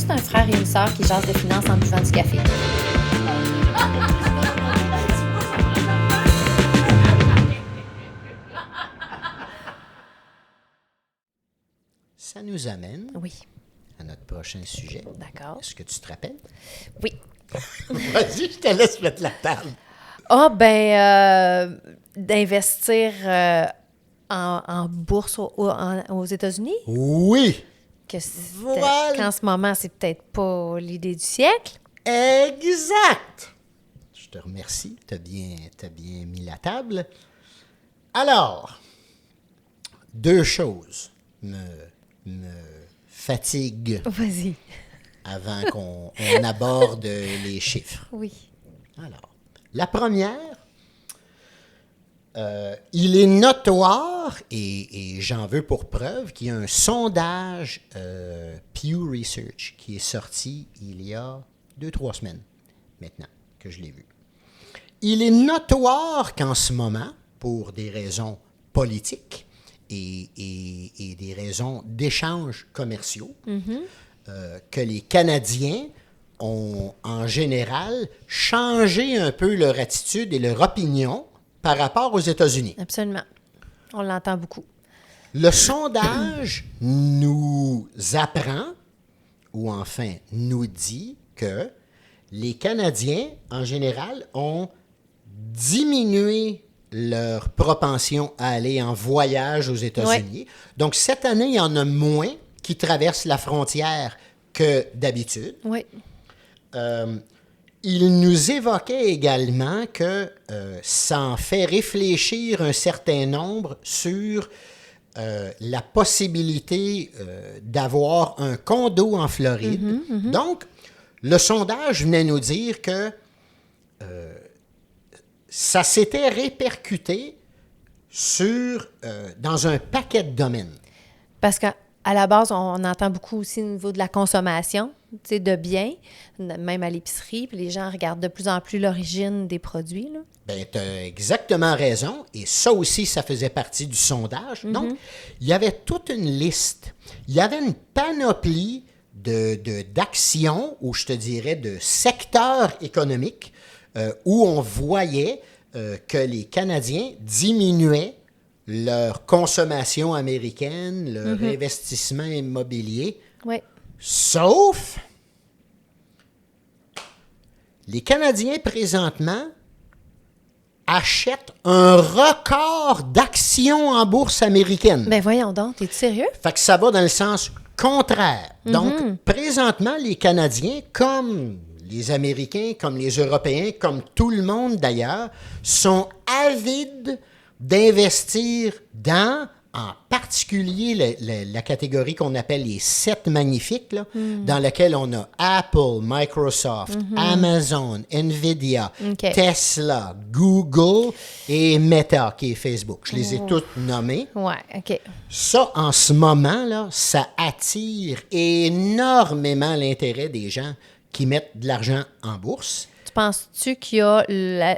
juste un frère et une sœur qui jasent de finances en buvant du café. Ça nous amène Oui, à notre prochain sujet. d'accord. Est-ce que tu te rappelles? Oui. Vas-y, je te laisse mettre la table. D'investir en bourse aux États-Unis, Oui, Voilà. qu'en ce moment, c'est peut-être pas l'idée du siècle. exact. Je te remercie, t'as bien mis la table. Alors, deux choses me fatiguent Vas-y. avant qu'on aborde les chiffres. Oui. Alors, la première, il est notoire, et j'en veux pour preuve, qu'il y a un sondage Pew Research qui est sorti il y a 2-3 semaines maintenant que je l'ai vu. Il est notoire qu'en ce moment, pour des raisons politiques et des raisons d'échanges commerciaux, que les Canadiens ont en général changé un peu leur attitude et leur opinion par rapport aux États-Unis. Absolument. On l'entend beaucoup. Le sondage nous apprend, ou enfin nous dit, que les Canadiens, en général, ont diminué leur propension à aller en voyage aux États-Unis. Donc, cette année, il y en a moins qui traversent la frontière que d'habitude. Oui. Il nous évoquait également que ça en fait réfléchir un certain nombre sur la possibilité d'avoir un condo en Floride. Donc, le sondage venait nous dire que ça s'était répercuté dans un paquet de domaines. Parce qu'à la base, on entend beaucoup aussi au niveau de la consommation, tu sais, de biens, même à l'épicerie, puis les gens regardent de plus en plus l'origine des produits, là. Bien, tu as exactement raison. Et ça aussi, ça faisait partie du sondage. Donc, il y avait toute une liste. Il y avait une panoplie d'actions, ou je te dirais de secteurs économiques, où on voyait que les Canadiens diminuaient leur consommation américaine, leur investissement immobilier. Oui. Sauf, les Canadiens, présentement, achètent un record d'actions en bourse américaine. Ben voyons donc, t'es sérieux? Fait que ça va dans le sens contraire. Donc, présentement, les Canadiens, comme les Américains, comme les Européens, comme tout le monde d'ailleurs, sont avides d'investir dans, en particulier, la catégorie qu'on appelle les 7 magnifiques, là, dans laquelle on a Apple, Microsoft, Amazon, Nvidia, OK. Tesla, Google et Meta, qui est Facebook. Je les ai toutes nommées. Ouais, OK. Ça, en ce moment, là, ça attire énormément l'intérêt des gens qui mettent de l'argent en bourse. Tu penses-tu qu'il y a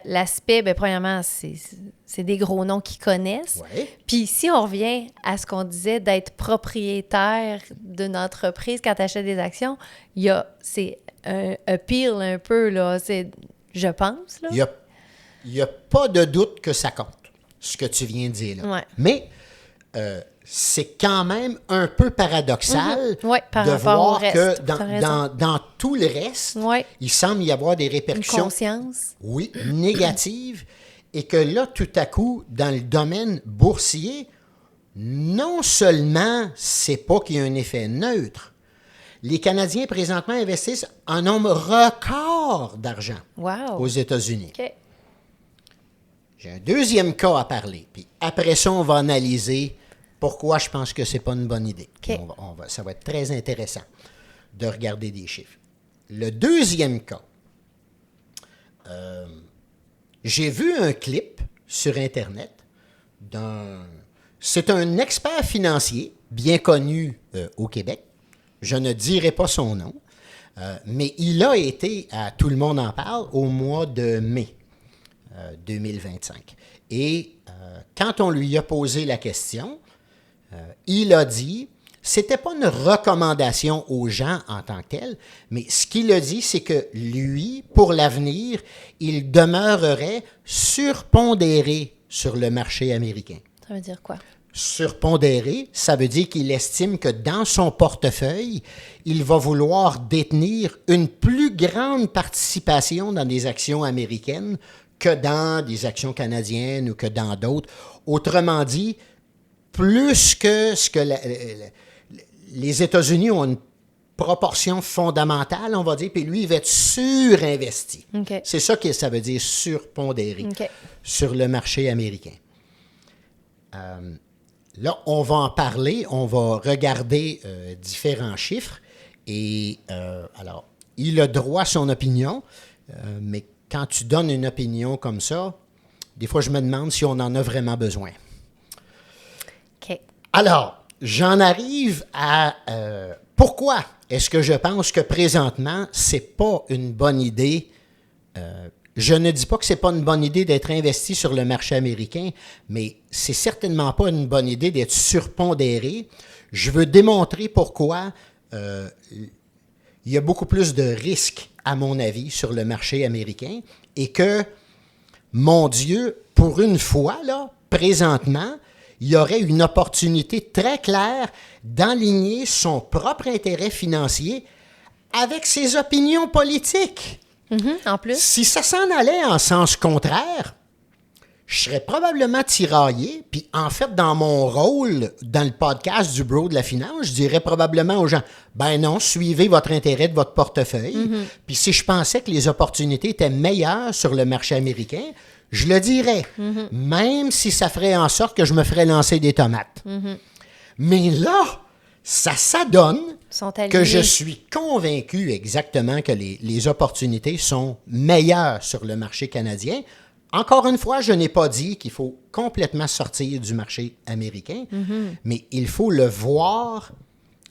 l'aspect, bien, premièrement, c'est des gros noms qu'ils connaissent. Ouais. Puis si on revient à ce qu'on disait d'être propriétaire d'une entreprise quand tu achètes des actions, c'est un appeal un peu, là, je pense, là. Il n'y a pas de doute que ça compte, ce que tu viens de dire là. Ouais. Mais c'est quand même un peu paradoxal Ouais, par de rapport au voir reste. que T'as raison. dans tout le reste, Ouais. il semble y avoir des Une répercussions, conscience. oui, négatives, et que là, tout à coup, dans le domaine boursier, non seulement c'est pas qu'il y a un effet neutre, les Canadiens présentement investissent un nombre record d'argent Wow. aux États-Unis. OK. J'ai un deuxième cas à parler, puis après ça, on va analyser pourquoi je pense que c'est pas une bonne idée. Puis OK. ça va être très intéressant de regarder des chiffres. Le deuxième cas, j'ai vu un clip sur Internet c'est un expert financier bien connu au Québec. Je ne dirai pas son nom, mais il a été à Tout le monde en parle au mois de mai 2025. Et quand on lui a posé la question, il a dit C'était pas une recommandation aux gens en tant que tel, mais ce qu'il a dit, c'est que lui, pour l'avenir, il demeurerait surpondéré sur le marché américain. Ça veut dire quoi? Surpondéré, ça veut dire qu'il estime que dans son portefeuille, il va vouloir détenir une plus grande participation dans des actions américaines que dans des actions canadiennes ou que dans d'autres. Autrement dit, plus que ce que les États-Unis ont une proportion fondamentale, on va dire, puis lui, il va être surinvesti. OK. C'est ça que ça veut dire surpondéré OK. sur le marché américain. Là, on va en parler, on va regarder différents chiffres et alors, il a droit à son opinion, mais quand tu donnes une opinion comme ça, des fois, je me demande si on en a vraiment besoin. OK. Alors, j'en arrive à pourquoi est-ce que je pense que présentement, c'est pas une bonne idée. Je ne dis pas que c'est pas une bonne idée d'être investi sur le marché américain, mais c'est certainement pas une bonne idée d'être surpondéré. Je veux démontrer pourquoi il y a beaucoup plus de risques, à mon avis, sur le marché américain et que, mon Dieu, pour une fois, là, présentement, il y aurait une opportunité très claire d'aligner son propre intérêt financier avec ses opinions politiques. En plus. Si ça s'en allait en sens contraire, je serais probablement tiraillé, puis en fait, dans mon rôle, dans le podcast du Bro de la finance, je dirais probablement aux gens, ben non, suivez votre intérêt de votre portefeuille, puis si je pensais que les opportunités étaient meilleures sur le marché américain, je le dirais, même si ça ferait en sorte que je me ferais lancer des tomates. Mais là, ça s'adonne Sont alignés. que je suis convaincu exactement que les opportunités sont meilleures sur le marché canadien. Encore une fois, je n'ai pas dit qu'il faut complètement sortir du marché américain, mais il faut le voir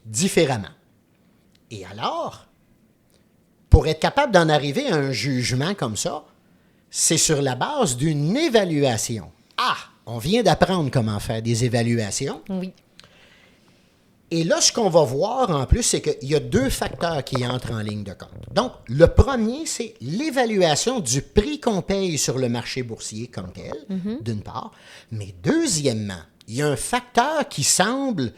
différemment. Et alors, pour être capable d'en arriver à un jugement comme ça, c'est sur la base d'une évaluation. Ah, on vient d'apprendre comment faire des évaluations. Oui. Et là, ce qu'on va voir en plus, c'est qu'il y a deux facteurs qui entrent en ligne de compte. Donc, le premier, c'est l'évaluation du prix qu'on paye sur le marché boursier comme tel, d'une part. Mais deuxièmement, il y a un facteur qui semble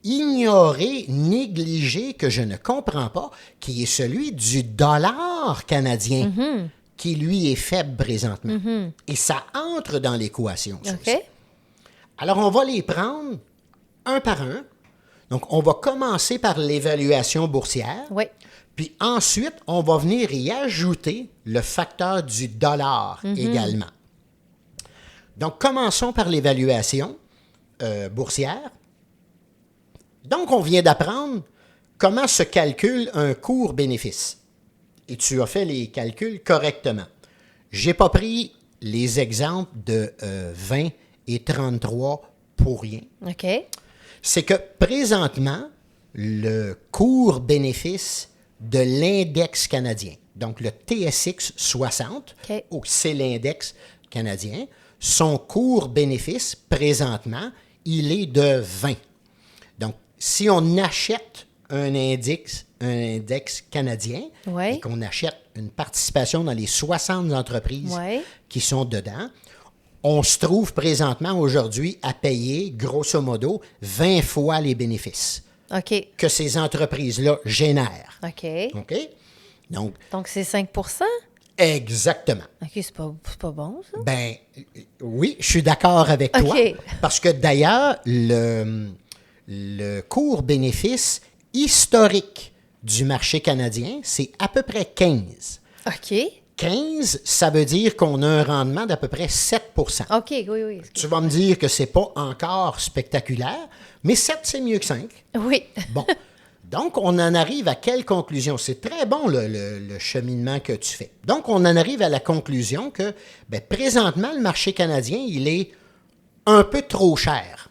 ignoré, négligé, que je ne comprends pas, qui est celui du dollar canadien, qui lui est faible présentement. Et ça entre dans l'équation. ça aussi. OK. Alors, on va les prendre un par un. Donc, on va commencer par l'évaluation boursière. Oui. Puis ensuite, on va venir y ajouter le facteur du dollar également. Donc, commençons par l'évaluation boursière. Donc, on vient d'apprendre comment se calcule un cours-bénéfice. Et tu as fait les calculs correctement. Je n'ai pas pris les exemples de 20 et 33 pour rien. OK. C'est que présentement, le cours-bénéfice de l'index canadien, donc le TSX 60, OK. c'est l'index canadien, son cours-bénéfice présentement, il est de 20. Donc, si on achète un index canadien Ouais. et qu'on achète une participation dans les 60 entreprises Ouais. qui sont dedans, on se trouve présentement aujourd'hui à payer, grosso modo, 20 fois les bénéfices OK. que ces entreprises-là génèrent. OK. OK? Donc, Donc, c'est 5 exactement. OK, c'est pas bon, ça? Ben, oui, je suis d'accord avec toi. OK. Parce que d'ailleurs, le cours-bénéfice historique du marché canadien, c'est à peu près 15. OK. 15, ça veut dire qu'on a un rendement d'à peu près 7 OK, oui. Tu vas me dire que c'est pas encore spectaculaire, mais 7, c'est mieux que 5. Oui. Bon. Donc, on en arrive à quelle conclusion? C'est très bon, le cheminement que tu fais. Donc, on en arrive à la conclusion que, ben, présentement, le marché canadien, il est un peu trop cher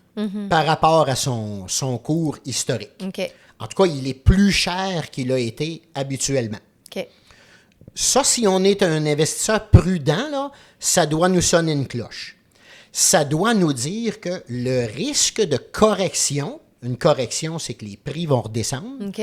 par rapport à son cours historique. OK. En tout cas, il est plus cher qu'il a été habituellement. OK. Ça, si on est un investisseur prudent, là, ça doit nous sonner une cloche. Ça doit nous dire que le risque de correction Une correction, c'est que les prix vont redescendre. OK.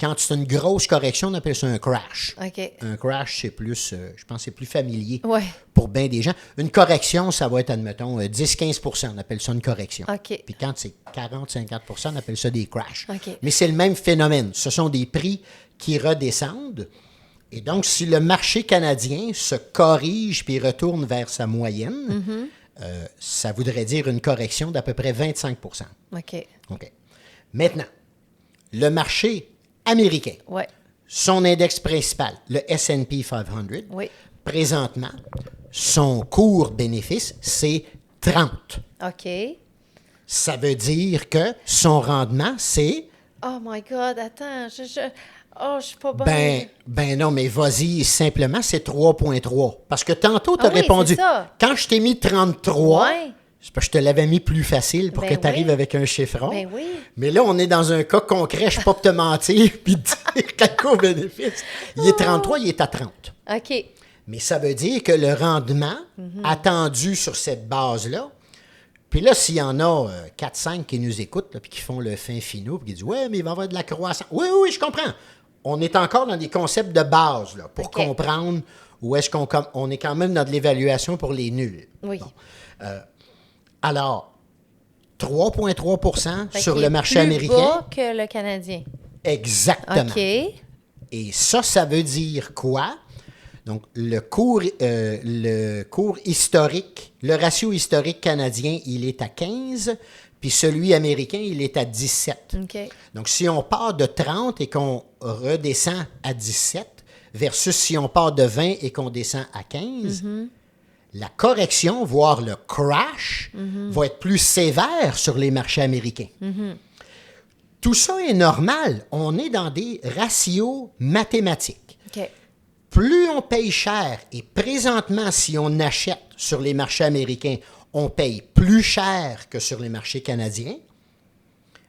Quand c'est une grosse correction, on appelle ça un crash. OK. Un crash, c'est plus, je pense, c'est plus familier Ouais. pour bien des gens. Une correction, ça va être, admettons, 10-15 % on appelle ça une correction. OK. Puis quand c'est 40-50 % on appelle ça des crashs. OK. Mais c'est le même phénomène. Ce sont des prix qui redescendent. Et donc, si le marché canadien se corrige puis retourne vers sa moyenne, ça voudrait dire une correction d'à peu près 25 % OK. OK. Maintenant, le marché américain, Ouais. son index principal, le S&P 500, Oui. présentement, son cours bénéfice, c'est 30. OK. Ça veut dire que son rendement, c'est... Oh my God, attends, oh, je suis pas bonne. Ben non, mais vas-y, simplement, c'est 3,3. Parce que tantôt, tu as Ah oui, répondu. c'est ça. Quand je t'ai mis 33, Ouais. c'est parce que je te l'avais mis plus facile pour Ben que tu arrives oui. avec un chiffron. Ben oui. Mais là, on est dans un cas concret, je ne suis pas pour te mentir puis te dire quel co-bénéfice. Il est 33, il est à 30. OK. Mais ça veut dire que le rendement attendu sur cette base-là, puis là, s'il y en a 4-5 qui nous écoutent, puis qui font le fin finaux, puis qui disent « Ouais, mais il va y avoir de la croissance. » Oui, oui, oui, je comprends. On est encore dans des concepts de base, là, pour OK. comprendre où est-ce qu'on est quand même dans de l'évaluation pour les nuls. Oui. Bon. Alors, 3,3 Fait sur qu'il le est marché plus américain. bas que le Canadien. Exactement. OK. Et ça veut dire quoi? Donc, le cours historique, le ratio historique canadien, il est à 15, puis celui américain, il est à 17. OK. Donc, si on part de 30 et qu'on redescend à 17, versus si on part de 20 et qu'on descend à 15, la correction, voire le crash, va être plus sévère sur les marchés américains. Tout ça est normal. On est dans des ratios mathématiques. OK. Plus on paye cher, et présentement, si on achète sur les marchés américains, on paye plus cher que sur les marchés canadiens,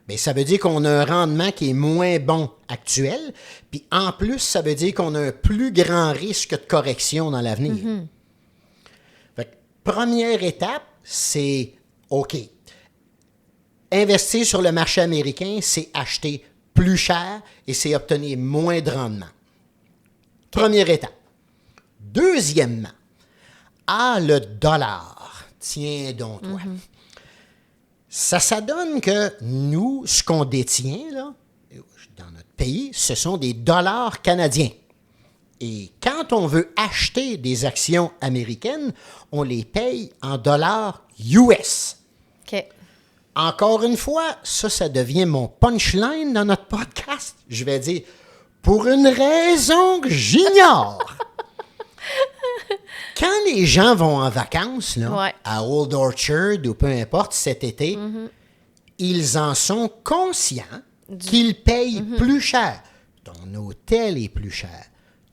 bien, ça veut dire qu'on a un rendement qui est moins bon actuel, puis en plus, ça veut dire qu'on a un plus grand risque de correction dans l'avenir. Fait que, première étape, c'est OK. Investir sur le marché américain, c'est acheter plus cher et c'est obtenir moins de rendement. Première étape. Deuxièmement, le dollar. Tiens donc, toi. Ça donne que nous, ce qu'on détient là, dans notre pays, ce sont des dollars canadiens. Et quand on veut acheter des actions américaines, on les paye en dollars US. OK. Encore une fois, ça devient mon punchline dans notre podcast. Je vais dire, pour une raison que j'ignore. Quand les gens vont en vacances, là, Ouais. à Old Orchard ou peu importe cet été, ils en sont conscients qu'ils payent plus cher. Ton hôtel est plus cher.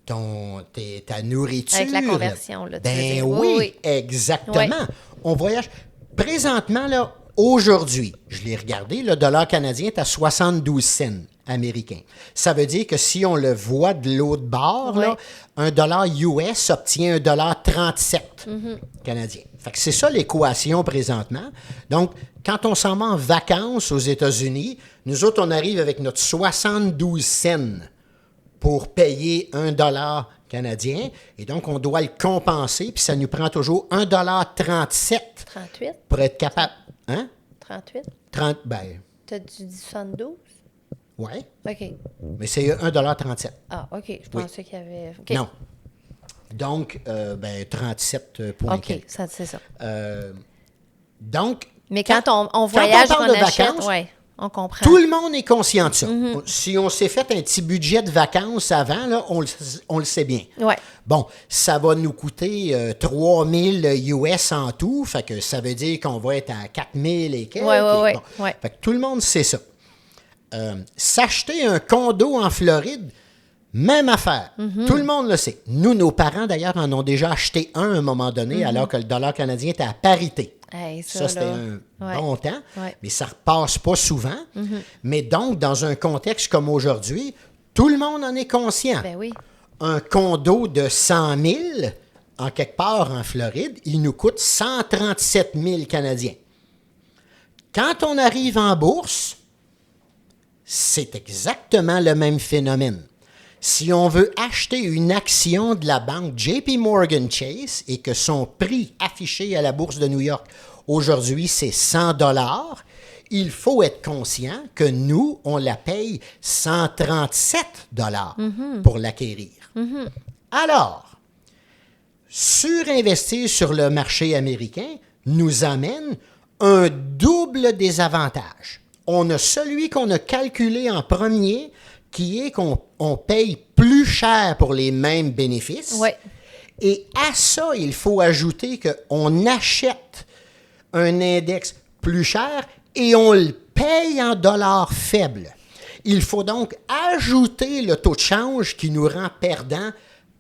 Ta nourriture. Avec la conversion, là, tu veux Ben dire. oui, Oui. exactement. Ouais. On voyage. Présentement, là, aujourd'hui, je l'ai regardé, le dollar canadien est à 72 cents américains. Ça veut dire que si on le voit de l'autre bord, là, Ouais. un dollar US obtient un dollar 37 canadien. Fait que c'est ça l'équation présentement. Donc, quand on s'en va en vacances aux États-Unis, nous autres, on arrive avec notre 72 cents pour payer un dollar canadien. Et donc, on doit le compenser, puis ça nous prend toujours un dollar 37 38? pour être capable. Hein? 38? 30, ben, T'as-tu dit 72? ouais. OK. Mais c'est 1,37 $. Ah, OK. Je pensais qu'il y avait... OK. Non. Donc, 37 points. OK, quelques. ça, c'est ça. Donc, Mais quand on voyage, parle qu'on de achète, vacances, ouais, on comprend. tout le monde est conscient de ça. Si on s'est fait un petit budget de vacances avant, là, on le sait bien. Ouais. Bon, ça va nous coûter 3 000 US en tout, fait que ça veut dire qu'on va être à 4 000 et quelques. Ouais. Bon. Fait que tout le monde sait ça. S'acheter un condo en Floride, même affaire. Tout le monde le sait. Nous, nos parents, d'ailleurs, en ont déjà acheté un à un moment donné, alors que le dollar canadien était à parité. Hey, Ça, c'était là. un Ouais. bon temps, Ouais. mais ça repasse pas souvent. Mais donc, dans un contexte comme aujourd'hui, tout le monde en est conscient. Ben oui. Un condo de 100 000, en quelque part en Floride, il nous coûte 137 000 Canadiens. Quand on arrive en bourse, c'est exactement le même phénomène. Si on veut acheter une action de la banque JP Morgan Chase et que son prix affiché à la bourse de New York aujourd'hui, c'est 100 $, il faut être conscient que nous, on la paye 137 $ pour l'acquérir. Alors, surinvestir sur le marché américain nous amène un double désavantage. On a celui qu'on a calculé en premier, qui est qu'on paye plus cher pour les mêmes bénéfices. Ouais. Et à ça, il faut ajouter qu'on achète un index plus cher et on le paye en dollars faibles. Il faut donc ajouter le taux de change qui nous rend perdants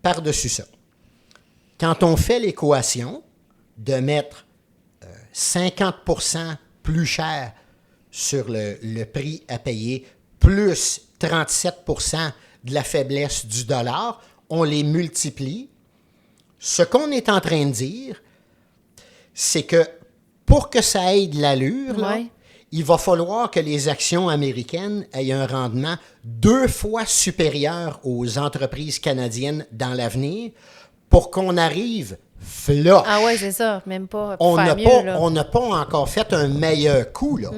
par-dessus ça. Quand on fait l'équation de mettre 50% plus cher sur le prix à payer, plus 37% de la faiblesse du dollar, on les multiplie. Ce qu'on est en train de dire, c'est que pour que ça ait de l'allure, là, il va falloir que les actions américaines aient un rendement 2 fois supérieur aux entreprises canadiennes dans l'avenir pour qu'on arrive flush. Ah ouais, c'est ça. Même pas On faire n'a mieux, pas, là. on n'a pas encore fait un meilleur coup, là.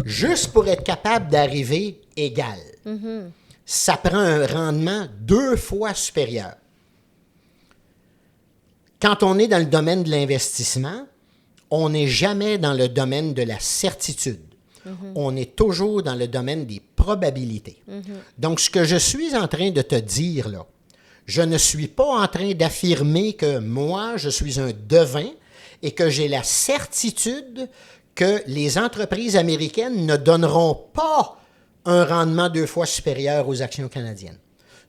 Juste pour être capable d'arriver égal. Ça prend un rendement 2 fois supérieur. Quand on est dans le domaine de l'investissement, on n'est jamais dans le domaine de la certitude. On est toujours dans le domaine des probabilités. Donc, ce que je suis en train de te dire, là, je ne suis pas en train d'affirmer que moi, je suis un devin et que j'ai la certitude que les entreprises américaines ne donneront pas un rendement 2 fois supérieur aux actions canadiennes.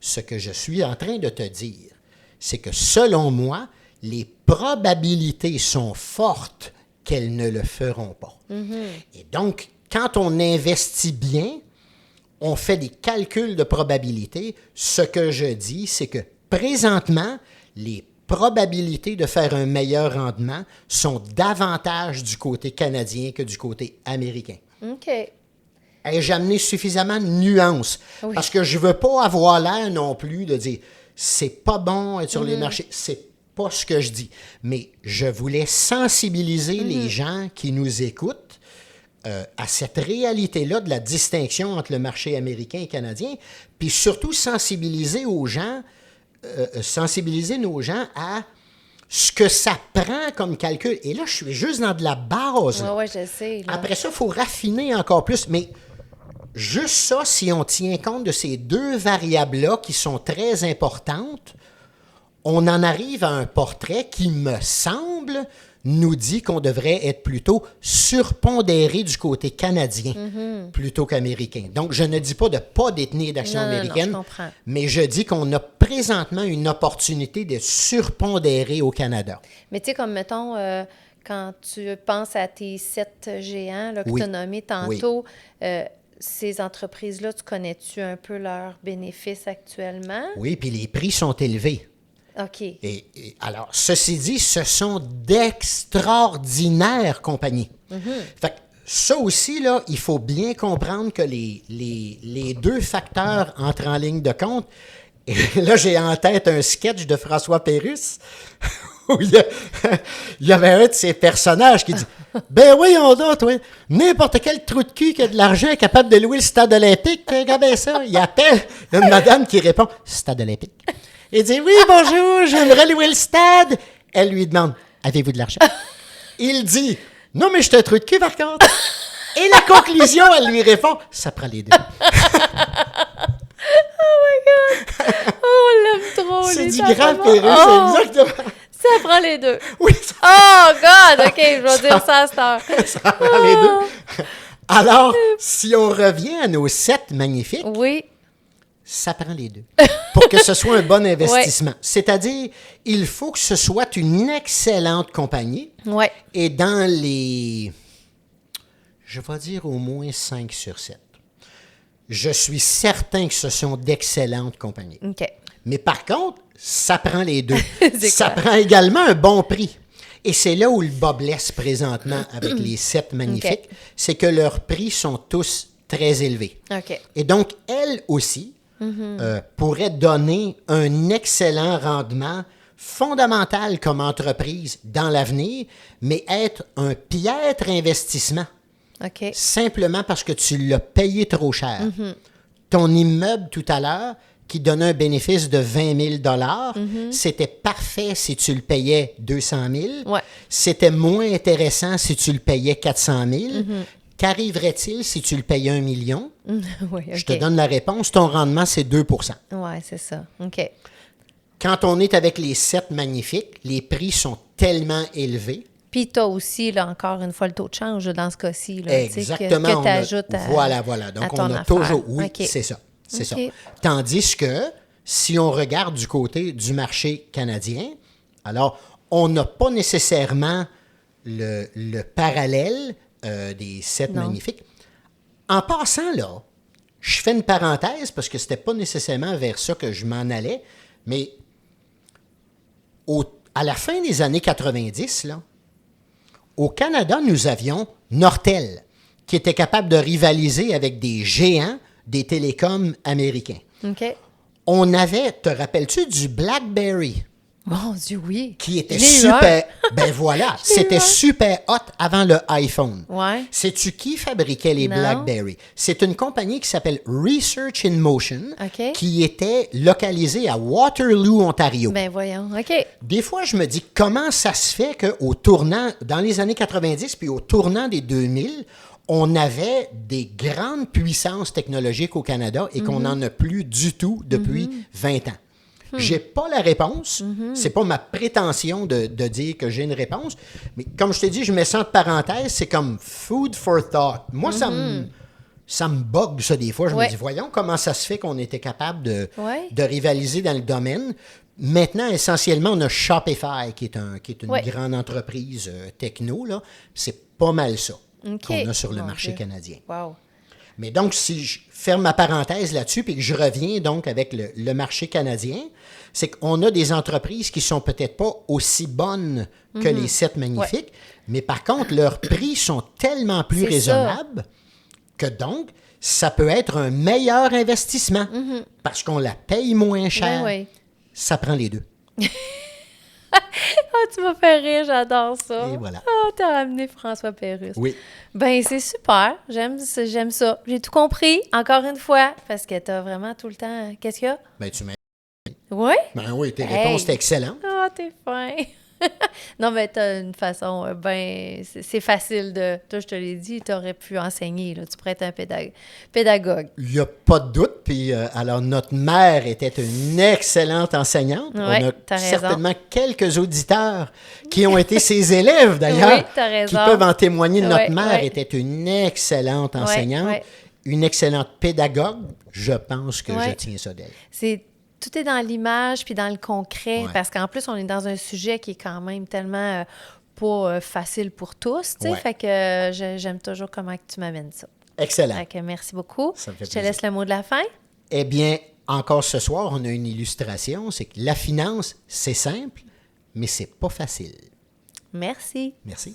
Ce que je suis en train de te dire, c'est que selon moi, les probabilités sont fortes qu'elles ne le feront pas. Et donc, quand on investit bien, on fait des calculs de probabilité. Ce que je dis, c'est que présentement, les probabilités de faire un meilleur rendement sont davantage du côté canadien que du côté américain. OK. Ai-je amené suffisamment de nuances? Oui. Parce que je ne veux pas avoir l'air non plus de dire c'est pas bon être sur les marchés. C'est pas ce que je dis. Mais je voulais sensibiliser les gens qui nous écoutent à cette réalité-là de la distinction entre le marché américain et canadien, puis surtout sensibiliser aux gens, sensibiliser nos gens à ce que ça prend comme calcul. Et là, je suis juste dans de la base. là. Ouais, je sais. Là. Après ça, il faut raffiner encore plus. Mais juste ça, si on tient compte de ces 2 variables-là qui sont très importantes, on en arrive à un portrait qui, me semble, nous dit qu'on devrait être plutôt surpondéré du côté canadien plutôt qu'américain. Donc, je ne dis pas de ne pas détenir d'actions américaines, je comprends. mais je dis qu'on a présentement une opportunité de surpondérer au Canada. Mais tu sais, comme mettons, quand tu penses à tes 7 géants là, que Oui. tu as nommés tantôt, ces entreprises-là, tu connais-tu un peu leurs bénéfices actuellement? Oui, puis les prix sont élevés. OK. Et alors, ceci dit, ce sont d'extraordinaires compagnies. Fait que ça aussi, là, il faut bien comprendre que les 2 facteurs entrent en ligne de compte. Et là, j'ai en tête un sketch de François Pérusse où il y avait un de ses personnages qui dit « Ben oui, on donne, toi, n'importe quel trou de cul qui a de l'argent est capable de louer le stade olympique. Regardez ça. » Il appelle une madame qui répond « Stade olympique. » Il dit « Oui, bonjour, j'aimerais louer le stade. » Elle lui demande « Avez-vous de l'argent? » Il dit « Non, mais je suis un trou de cul, par contre. » Et la conclusion, elle lui répond « Ça prend les 2. » Oh, on l'aime trop, C'est les du gens, grand vraiment. Pérus, Oh, c'est exactement. ça prend les 2. Oui, Oh, God! OK, je vais dire ça à cette heure. ça prend les 2. Alors, si on revient à nos 7 magnifiques, Oui. ça prend les 2 pour que ce soit un bon investissement. C'est-à-dire, il faut que ce soit une excellente compagnie Ouais. et dans les, je vais dire au moins 5 sur 7. Je suis certain que ce sont d'excellentes compagnies. OK. Mais par contre, ça prend les 2. C'est Ça clair. prend également un bon prix. Et c'est là où le bas blesse présentement avec les 7 magnifiques, OK. c'est que leurs prix sont tous très élevé. OK. Et donc, elle aussi pourrait donner un excellent rendement fondamental comme entreprise dans l'avenir, mais être un piètre investissement. OK. Simplement parce que tu l'as payé trop cher. Ton immeuble tout à l'heure, qui donnait un bénéfice de 20 000 c'était parfait si tu le payais 200 000 Ouais. C'était moins intéressant si tu le payais 400 000 Qu'arriverait-il si tu le payais 1 million? Oui, OK. Je te donne la réponse. Ton rendement, c'est 2 Oui, c'est ça. OK. Quand on est avec les 7 magnifiques, les prix sont tellement élevés. Puis tu as aussi, là, encore une fois, le taux de change dans ce cas-ci. Là, Exactement. Que tu ajoutes à Voilà. Donc, ton on a affaire. toujours... Oui, OK. c'est ça. C'est OK. ça. Tandis que, si on regarde du côté du marché canadien, alors, on n'a pas nécessairement le parallèle des 7 Non. magnifiques. En passant, là, je fais une parenthèse parce que c'était pas nécessairement vers ça que je m'en allais, mais à la fin des années 90, là, au Canada, nous avions Nortel, qui était capable de rivaliser avec des géants des télécoms américains. OK. On avait, te rappelles-tu, du BlackBerry, Mon Dieu, oui. qui était Je l'ai eu super... Ben voilà, Je l'ai eu c'était un. super hot avant le iPhone. Ouais. Sais-tu qui fabriquait les Non. BlackBerry? C'est une compagnie qui s'appelle Research in Motion, OK. qui était localisée à Waterloo, Ontario. Ben voyons. OK. Des fois, je me dis comment ça se fait qu'au tournant, dans les années 90 puis au tournant des 2000, on avait des grandes puissances technologiques au Canada et qu'on n'en a plus du tout depuis 20 ans. J'ai pas la réponse. C'est pas ma prétention de dire que j'ai une réponse. Mais comme je t'ai dit, je mets ça entre parenthèses, c'est comme food for thought. Moi, ça me bug ça des fois. Je Ouais. me dis, voyons comment ça se fait qu'on était capable Ouais. de rivaliser dans le domaine. Maintenant, essentiellement, on a Shopify, qui est une Ouais. grande entreprise techno. Là. C'est pas mal ça OK. qu'on a sur le Mon marché Dieu. canadien. Wow. Mais donc, si je ferme ma parenthèse là-dessus puis que je reviens donc avec le marché canadien, c'est qu'on a des entreprises qui sont peut-être pas aussi bonnes que les 7 magnifiques, mais par contre, leurs prix sont tellement plus C'est raisonnables que donc, ça peut être un meilleur investissement parce qu'on la paye moins cher. Ben oui. Ça prend les deux. Ah, tu m'as fait rire, j'adore ça. Et voilà. Ah, t'as ramené François Pérusse. Oui. Ben, c'est super. J'aime ça. J'ai tout compris, encore une fois, parce que t'as vraiment tout le temps... Qu'est-ce qu'il y a? Ben, tu m'as... Oui? Ben oui, tes Hey. réponses étaient excellentes. Ah, t'es fin. Non, mais t'as une façon, c'est facile de... Toi, je te l'ai dit, t'aurais pu enseigner, là. Tu pourrais être un pédagogue. Il n'y a pas de doute. Puis, alors, notre mère était une excellente enseignante. Ouais, On a t'as raison. certainement quelques auditeurs qui ont été ses élèves, d'ailleurs, Oui, t'as raison. qui peuvent en témoigner. Notre Ouais, mère ouais. était une excellente enseignante, ouais. une excellente pédagogue. Je pense que Ouais. je tiens ça d'elle. Tout est dans l'image puis dans le concret, Ouais. parce qu'en plus, on est dans un sujet qui est quand même tellement pas facile pour tous, tu sais. Ouais. Fait que j'aime toujours comment que tu m'amènes ça. Excellent. Fait que merci beaucoup. Ça me fait Je te plaisir. laisse le mot de la fin. Eh bien, encore ce soir, on a une illustration. C'est que la finance, c'est simple, mais c'est pas facile. Merci. Merci.